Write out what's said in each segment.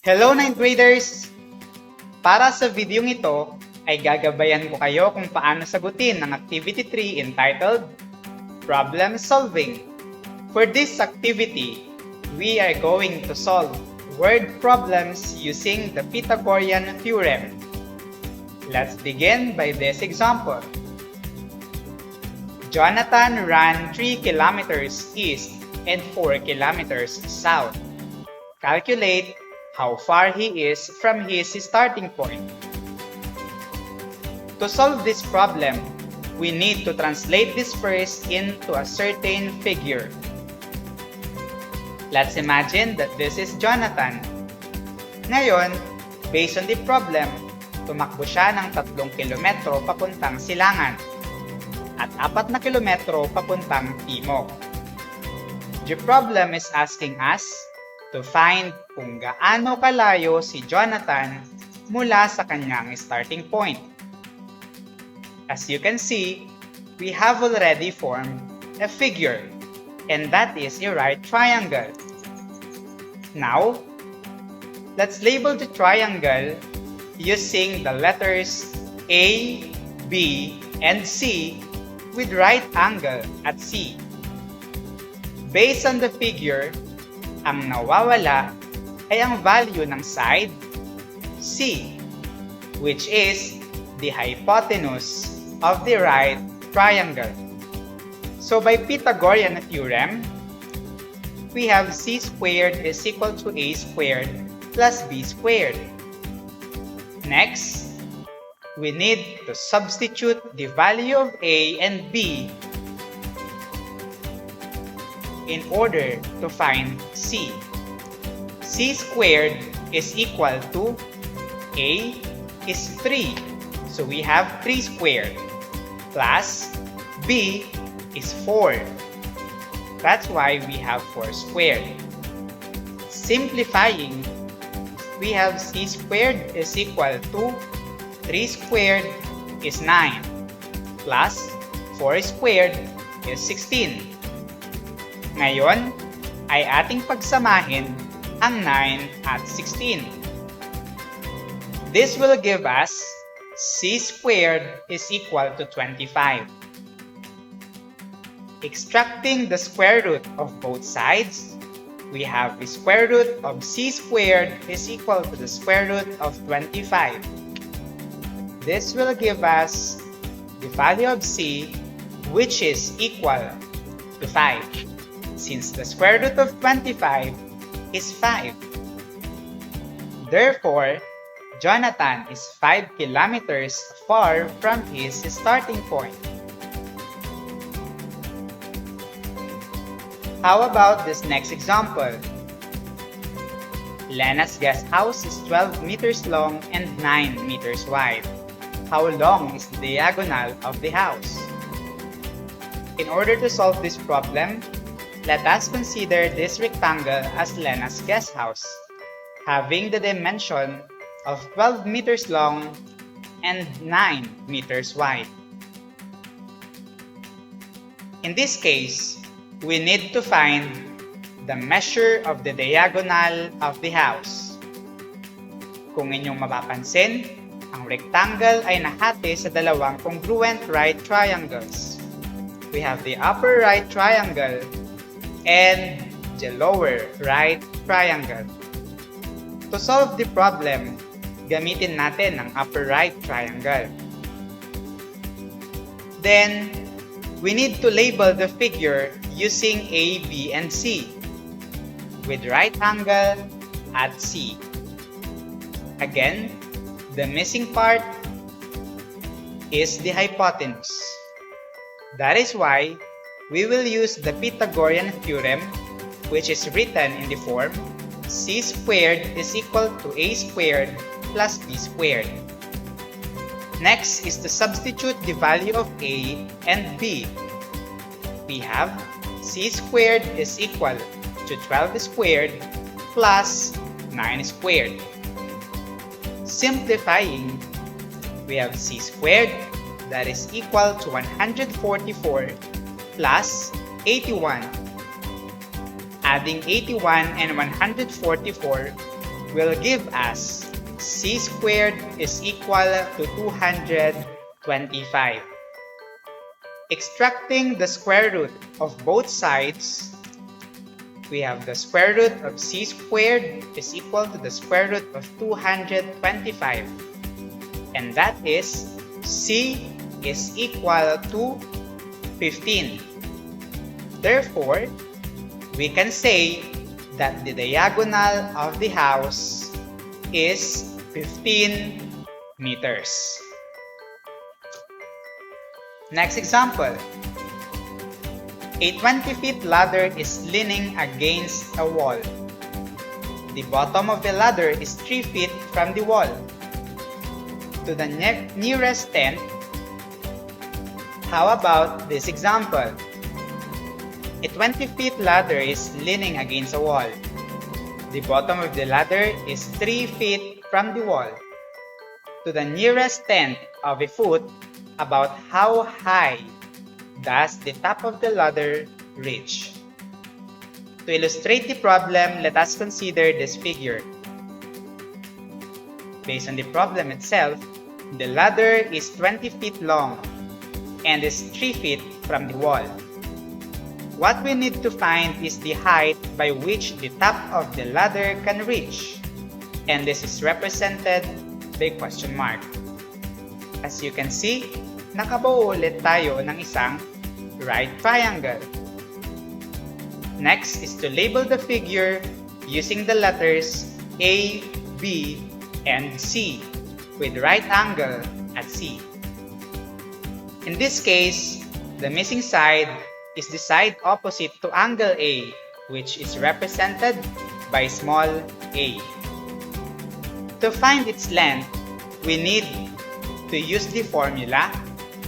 Hello, ninth graders! Para sa videong ito, ay gagabayan ko kayo kung paano sagutin ang Activity 3 entitled Problem Solving. For this activity, we are going to solve word problems using the Pythagorean Theorem. Let's begin by this example. Jonathan ran 3 kilometers east and 4 kilometers south. Calculate how far he is from his starting point. To solve this problem, we need to translate this first into a certain figure. Let's imagine that this is Jonathan. Ngayon, based on the problem, tumakbo siya ng 3 kilometro papuntang silangan at 4 na kilometro papuntang timog. The problem is asking us to find kung gaano kalayo si Jonathan mula sa kanyang starting point. As you can see, we have already formed a figure, and that is a right triangle. Now, let's label the triangle using the letters A, B, and C with right angle at C. Based on the figure, ang nawawala ay ang value ng side C, which is the hypotenuse of the right triangle. So by Pythagorean Theorem, we have C squared is equal to A squared plus B squared. Next, we need to substitute the value of A and B in order to find C. C squared is equal to A is 3. So we have 3 squared plus B is 4. That's why we have 4 squared. Simplifying, we have C squared is equal to 3 squared is 9 plus 4 squared is 16. Ngayon, ay ating pagsamahin ang 9 at 16. This will give us C squared is equal to 25. Extracting the square root of both sides, we have the square root of C squared is equal to the square root of 25. This will give us the value of C, which is equal to 5. Since the square root of 25 is 5. Therefore, Jonathan is 5 kilometers far from his starting point. How about this next example? Lena's guest house is 12 meters long and 9 meters wide. How long is the diagonal of the house? In order to solve this problem, let us consider this rectangle as Lena's guest house, having the dimension of 12 meters long and 9 meters wide. In this case, we need to find the measure of the diagonal of the house. Kung inyong mapapansin, ang rectangle ay nahati sa dalawang congruent right triangles. We have the upper right triangle and the lower right triangle. To solve the problem, gamitin natin ang upper right triangle. Then, we need to label the figure using A, B, and C with right angle at C. Again, the missing part is the hypotenuse. That is why we will use the Pythagorean Theorem, which is written in the form C squared is equal to A squared plus B squared. Next is to substitute the value of A and B. We have C squared is equal to 12 squared plus 9 squared. Simplifying, we have C squared that is equal to 144 plus 81. Adding 81 and 144, will give us c squared is equal to 225. Extracting the square root of both sides, we have the square root of c squared is equal to the square root of 225. And that is c is equal to 15. Therefore, we can say that the diagonal of the house is 15 meters. Next example. A 20 feet ladder is leaning against a wall. The bottom of the ladder is 3 feet from the wall. To the nearest tent, how about this example? A 20 feet ladder is leaning against a wall. The bottom of the ladder is 3 feet from the wall. To the nearest tenth of a foot, about how high does the top of the ladder reach? To illustrate the problem, let us consider this figure. Based on the problem itself, the ladder is 20 feet long and is 3 feet from the wall. What we need to find is the height by which the top of the ladder can reach, and this is represented by question mark. As you can see, nakabuo ulit tayo ng isang right triangle. Next is to label the figure using the letters A, B, and C with right angle at C. In this case, the missing side is the side opposite to angle A, which is represented by small a. To find its length, we need to use the formula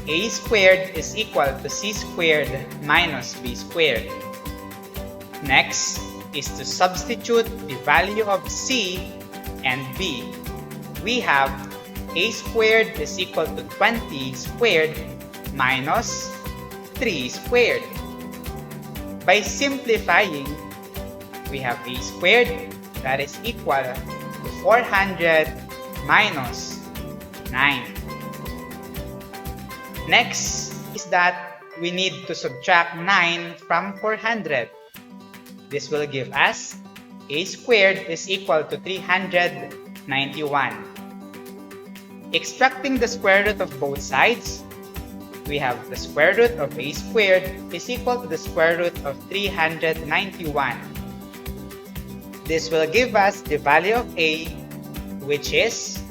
a squared is equal to c squared minus b squared. Next is to substitute the value of c and b. We have a squared is equal to 20 squared minus 3 squared. By simplifying, we have a squared that is equal to 400 minus 9. Next is that we need to subtract 9 from 400. This will give us a squared is equal to 391. Extracting the square root of both sides, we have the square root of a squared is equal to the square root of 391. This will give us the value of a, which is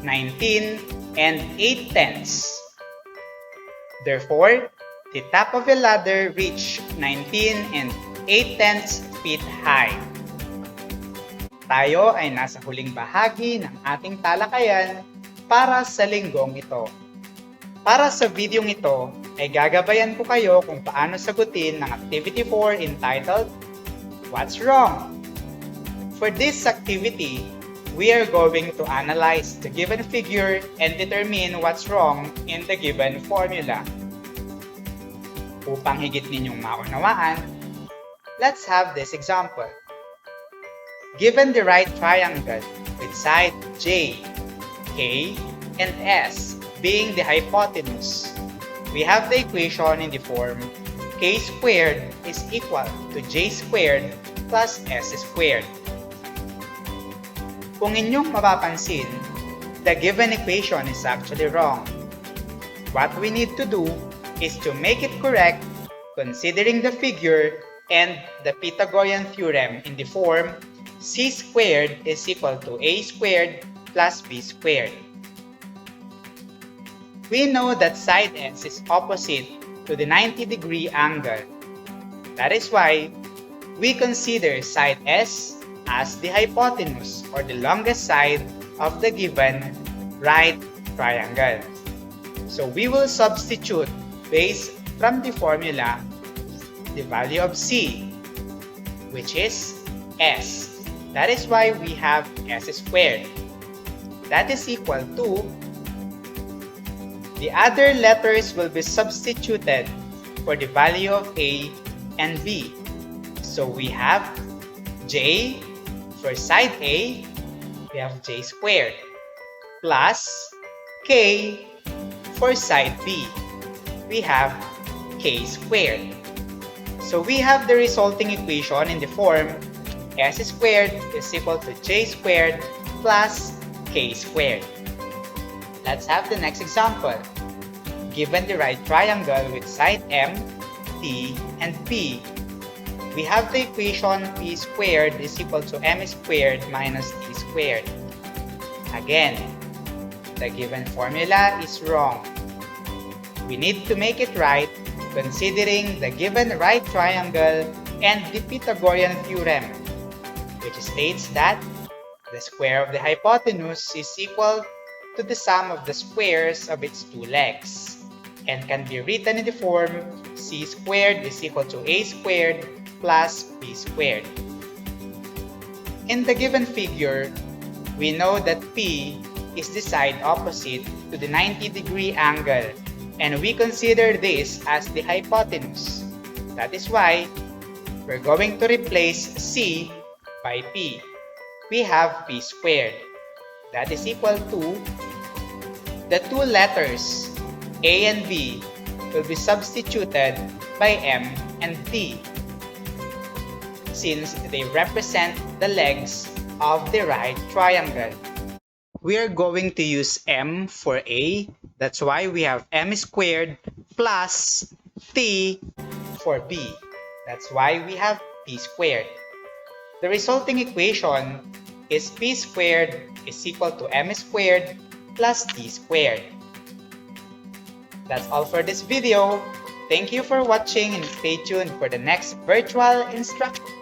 19 and 8 tenths. Therefore, the top of the ladder reached 19 and 8 tenths feet high. Tayo ay nasa huling bahagi ng ating talakayan para sa linggong ito. Para sa videong ito, ay gagabayan ko kayo kung paano sagutin ng Activity 4 entitled, What's Wrong? For this activity, we are going to analyze the given figure and determine what's wrong in the given formula. Upang higit ninyong maunawaan, let's have this example. Given the right triangle with side J, K, and S being the hypotenuse, we have the equation in the form k squared is equal to j squared plus s squared. Kung inyong mapapansin, the given equation is actually wrong. What we need to do is to make it correct considering the figure and the Pythagorean Theorem in the form c squared is equal to a squared plus b squared. We know that side S is opposite to the 90-degree angle. That is why we consider side S as the hypotenuse or the longest side of the given right triangle. So we will substitute based from the formula the value of C, which is S. That is why we have S squared. That is equal to, the other letters will be substituted for the value of A and B. So we have J for side A we have j squared plus k for side B. We have k squared. So we have the resulting equation in the form s squared is equal to j squared plus k squared. Let's have the next example. Given the right triangle with side M, T, and P, we have the equation p squared is equal to m squared minus t squared. Again, the given formula is wrong. We need to make it right considering the given right triangle and the Pythagorean Theorem, which states that the square of the hypotenuse is equal to the sum of the squares of its two legs, and can be written in the form c squared is equal to a squared plus b squared. In the given figure, we know that P is the side opposite to the 90-degree angle, and we consider this as the hypotenuse. That is why we're going to replace C by P. We have P squared. That is equal to the two letters A and B will be substituted by M and T, since they represent the legs of the right triangle. We are going to use M for A. That's why we have M squared plus T for B. That's why we have P squared. The resulting equation is P squared is equal to M squared plus T squared. That's all for this video. Thank you for watching and stay tuned for the next virtual instruction.